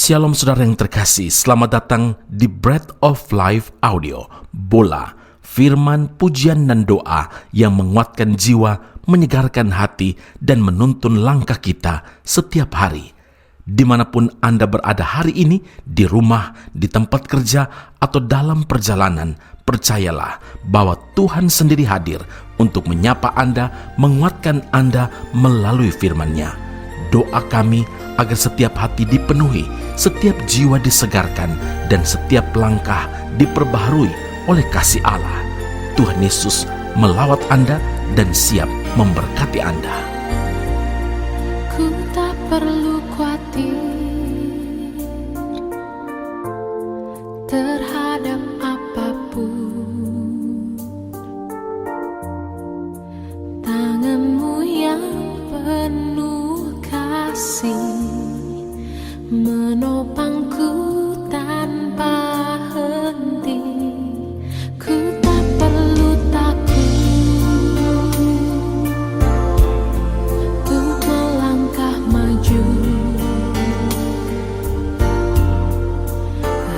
Shalom saudara yang terkasih, selamat datang di Bread of Life Audio, Bola, firman, pujian dan doa yang menguatkan jiwa, menyegarkan hati, dan menuntun langkah kita setiap hari. Dimanapun Anda berada hari ini, di rumah, di tempat kerja, atau dalam perjalanan, percayalah bahwa Tuhan sendiri hadir untuk menyapa Anda, menguatkan Anda melalui firman-Nya. Doa kami agar setiap hati dipenuhi, setiap jiwa disegarkan, dan setiap langkah diperbaharui oleh kasih Allah. Tuhan Yesus melawat Anda dan siap memberkati Anda. Ku tak perlu khawatir terhadap apapun. Tangan-Mu yang penuh kasih menopangku tanpa henti. Ku tak perlu takut untuk melangkah maju.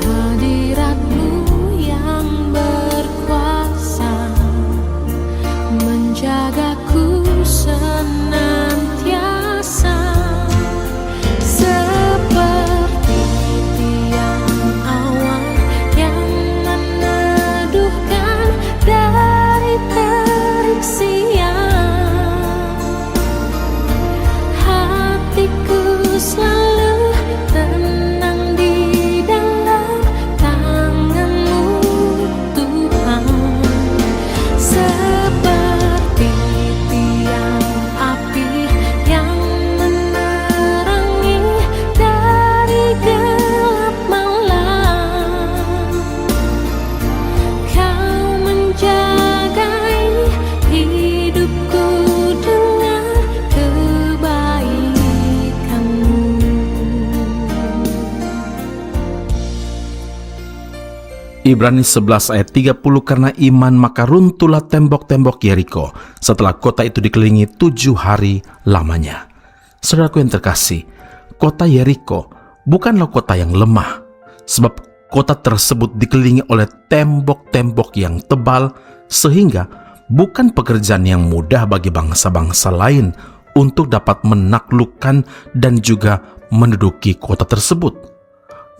Hadirat-Mu yang berkuasa menjagaku senantiasa. Ibrani 11 ayat 30, karena iman maka runtuhlah tembok-tembok Yeriko setelah kota itu dikelilingi 7 hari lamanya. Saudaraku yang terkasih, kota Yeriko bukanlah kota yang lemah, sebab kota tersebut dikelilingi oleh tembok-tembok yang tebal, sehingga bukan pekerjaan yang mudah bagi bangsa-bangsa lain untuk dapat menaklukkan dan juga menduduki kota tersebut.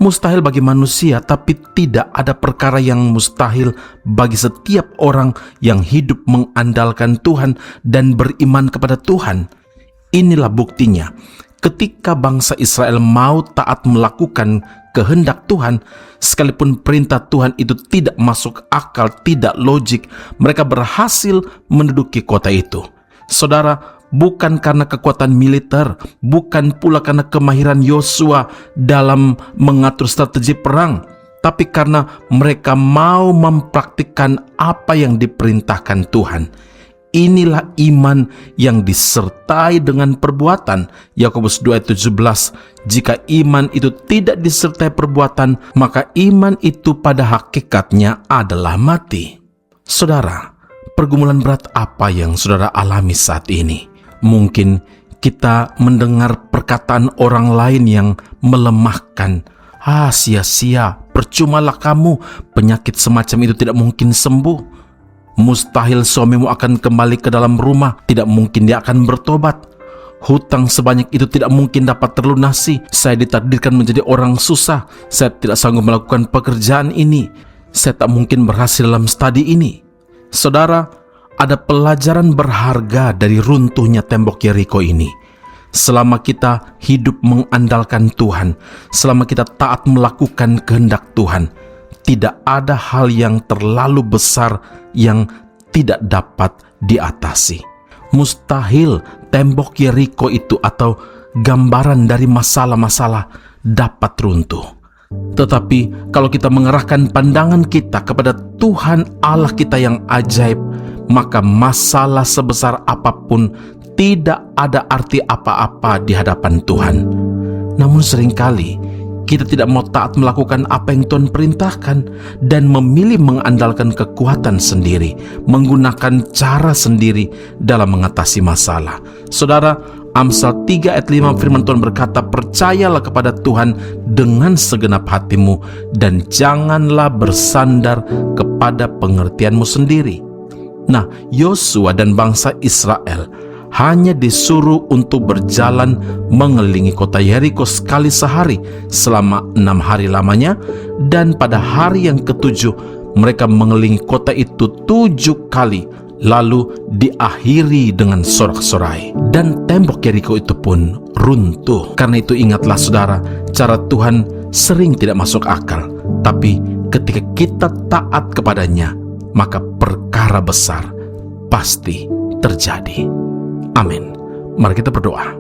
Mustahil bagi manusia, tapi tidak ada perkara yang mustahil bagi setiap orang yang hidup mengandalkan Tuhan dan beriman kepada Tuhan. Inilah buktinya, ketika bangsa Israel mau taat melakukan kehendak Tuhan, sekalipun perintah Tuhan itu tidak masuk akal, tidak logik, mereka berhasil menduduki kota itu. Saudara, bukan karena kekuatan militer, bukan pula karena kemahiran Yosua dalam mengatur strategi perang, tapi karena mereka mau mempraktikkan apa yang diperintahkan Tuhan. Inilah iman yang disertai dengan perbuatan. Yakobus 2 ayat 17, jika iman itu tidak disertai perbuatan, maka iman itu pada hakikatnya adalah mati. Saudara, pergumulan berat apa yang saudara alami saat ini? Mungkin kita mendengar perkataan orang lain yang melemahkan. Sia-sia, percumalah kamu, penyakit semacam itu tidak mungkin sembuh. Mustahil suamimu akan kembali ke dalam rumah, tidak mungkin dia akan bertobat. Hutang sebanyak itu tidak mungkin dapat terlunasi. Saya ditakdirkan menjadi orang susah, saya tidak sanggup melakukan pekerjaan ini, saya tak mungkin berhasil dalam studi ini. Saudara, ada pelajaran berharga dari runtuhnya tembok Yeriko ini. Selama kita hidup mengandalkan Tuhan, selama kita taat melakukan kehendak Tuhan, tidak ada hal yang terlalu besar yang tidak dapat diatasi. Mustahil tembok Yeriko itu atau gambaran dari masalah-masalah dapat runtuh. Tetapi kalau kita mengerahkan pandangan kita kepada Tuhan Allah kita yang ajaib, maka masalah sebesar apapun tidak ada arti apa-apa di hadapan Tuhan. Namun seringkali kita tidak mau taat melakukan apa yang Tuhan perintahkan dan memilih mengandalkan kekuatan sendiri, menggunakan cara sendiri dalam mengatasi masalah. Saudara, Amsal 3 ayat 5 firman Tuhan berkata, percayalah kepada Tuhan dengan segenap hatimu dan janganlah bersandar kepada pengertianmu sendiri. Nah, Yosua dan bangsa Israel hanya disuruh untuk berjalan mengelilingi kota Yeriko sekali sehari selama 6 hari lamanya, dan pada hari yang ketujuh mereka mengelilingi kota itu 7 kali, lalu diakhiri dengan sorak-sorai, dan tembok Yeriko itu pun runtuh. Karena itu ingatlah saudara, cara Tuhan sering tidak masuk akal, tapi ketika kita taat kepadanya, maka perkara besar pasti terjadi. Amin. Mari kita berdoa.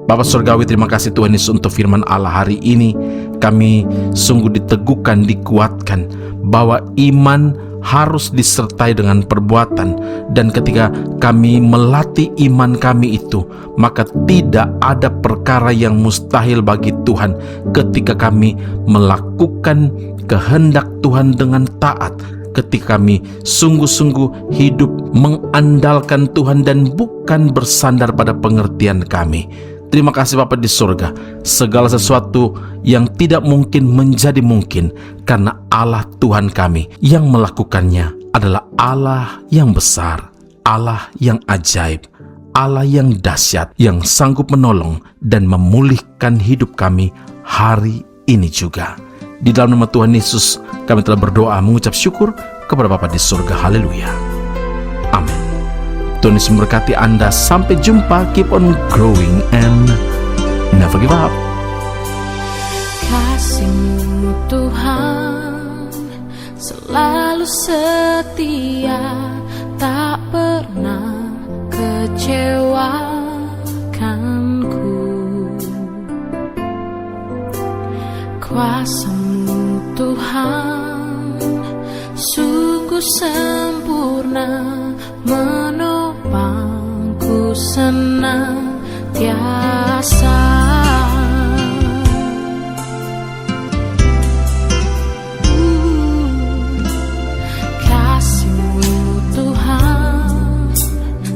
Bapa Surgawi, terima kasih Tuhan Yesus untuk firman Allah hari ini. Kami sungguh diteguhkan, dikuatkan bahwa iman harus disertai dengan perbuatan, dan ketika kami melatih iman kami itu, maka tidak ada perkara yang mustahil bagi Tuhan ketika kami melakukan kehendak Tuhan dengan taat, ketika kami sungguh-sungguh hidup mengandalkan Tuhan dan bukan bersandar pada pengertian kami. Terima kasih Bapa di surga, segala sesuatu yang tidak mungkin menjadi mungkin karena Allah Tuhan kami yang melakukannya adalah Allah yang besar, Allah yang ajaib, Allah yang dahsyat, yang sanggup menolong dan memulihkan hidup kami hari ini juga. Di dalam nama Tuhan Yesus kami telah berdoa mengucap syukur kepada Bapa di surga. Haleluya. Amin. Tuhan Yesus memberkati Anda. Sampai jumpa. Keep on growing and never give up. Kasih-Mu Tuhan selalu setia, tak pernah kecewakanku. Kuasa-Mu Tuhan sungguh sempurna, menopangku senantiasa. Kasih-Mu Tuhan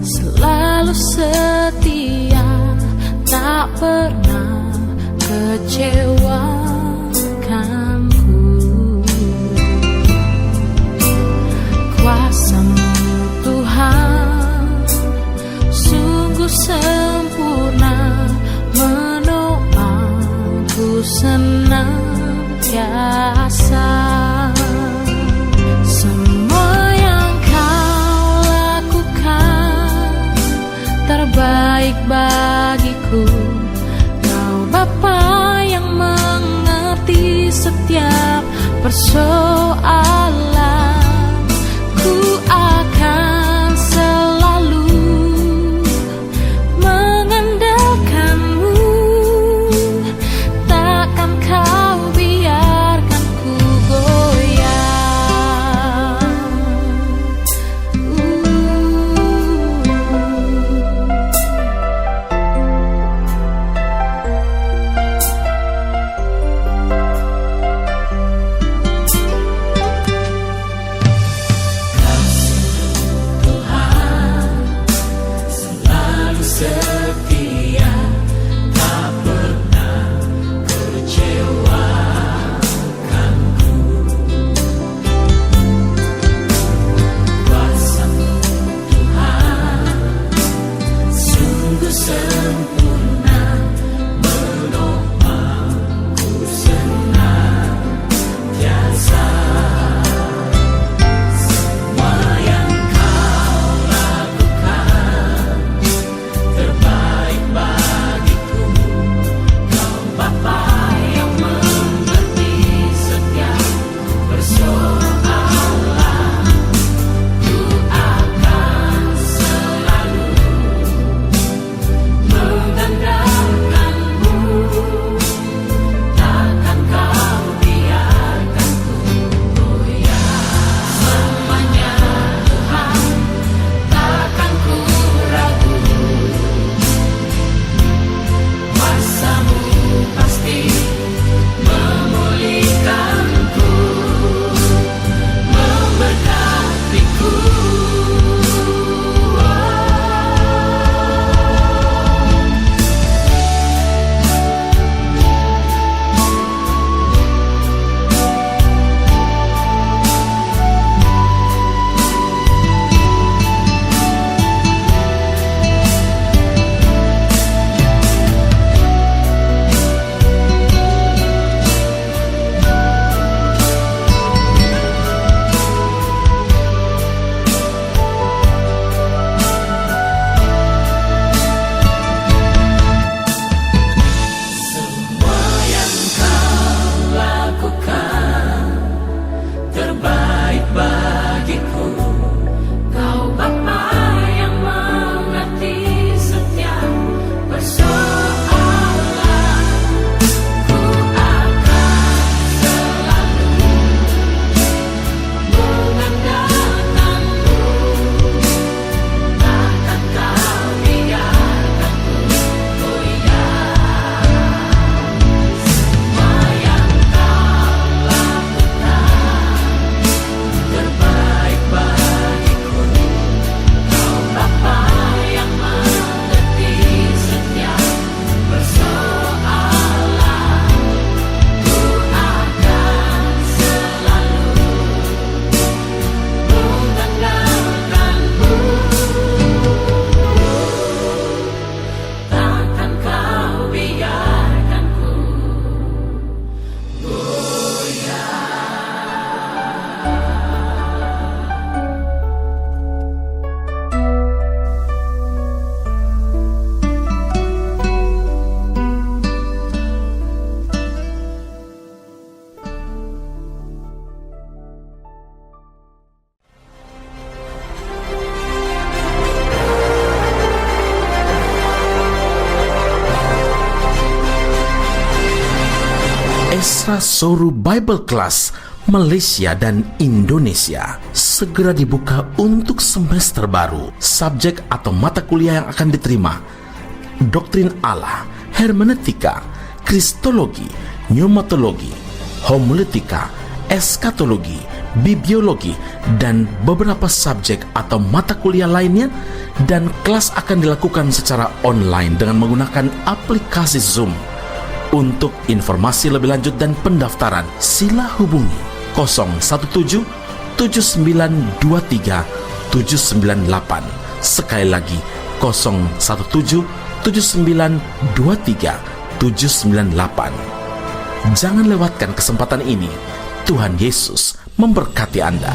selalu setia, tak pernah kecewa. Kuasa-Mu Tuhan sungguh sempurna, menopangku senantiasa. Semua yang Kau lakukan terbaik bagiku. Kau Bapa yang mengerti setiap persoalan. Ku akan selalu mengandalkan-Mu, takkan Kau biarkan ku goyah. Asra Soru Bible Class Malaysia dan Indonesia segera dibuka untuk semester baru. Subjek atau mata kuliah yang akan diterima: Doktrin Allah, Hermeneutika, Kristologi, Pneumatologi, Homiletika, Eskatologi, Bibliologi, dan beberapa subjek atau mata kuliah lainnya. Dan kelas akan dilakukan secara online dengan menggunakan aplikasi Zoom. Untuk informasi lebih lanjut dan pendaftaran, sila hubungi 017 7923 798. Sekali lagi 017 7923 798. Jangan lewatkan kesempatan ini. Tuhan Yesus memberkati Anda.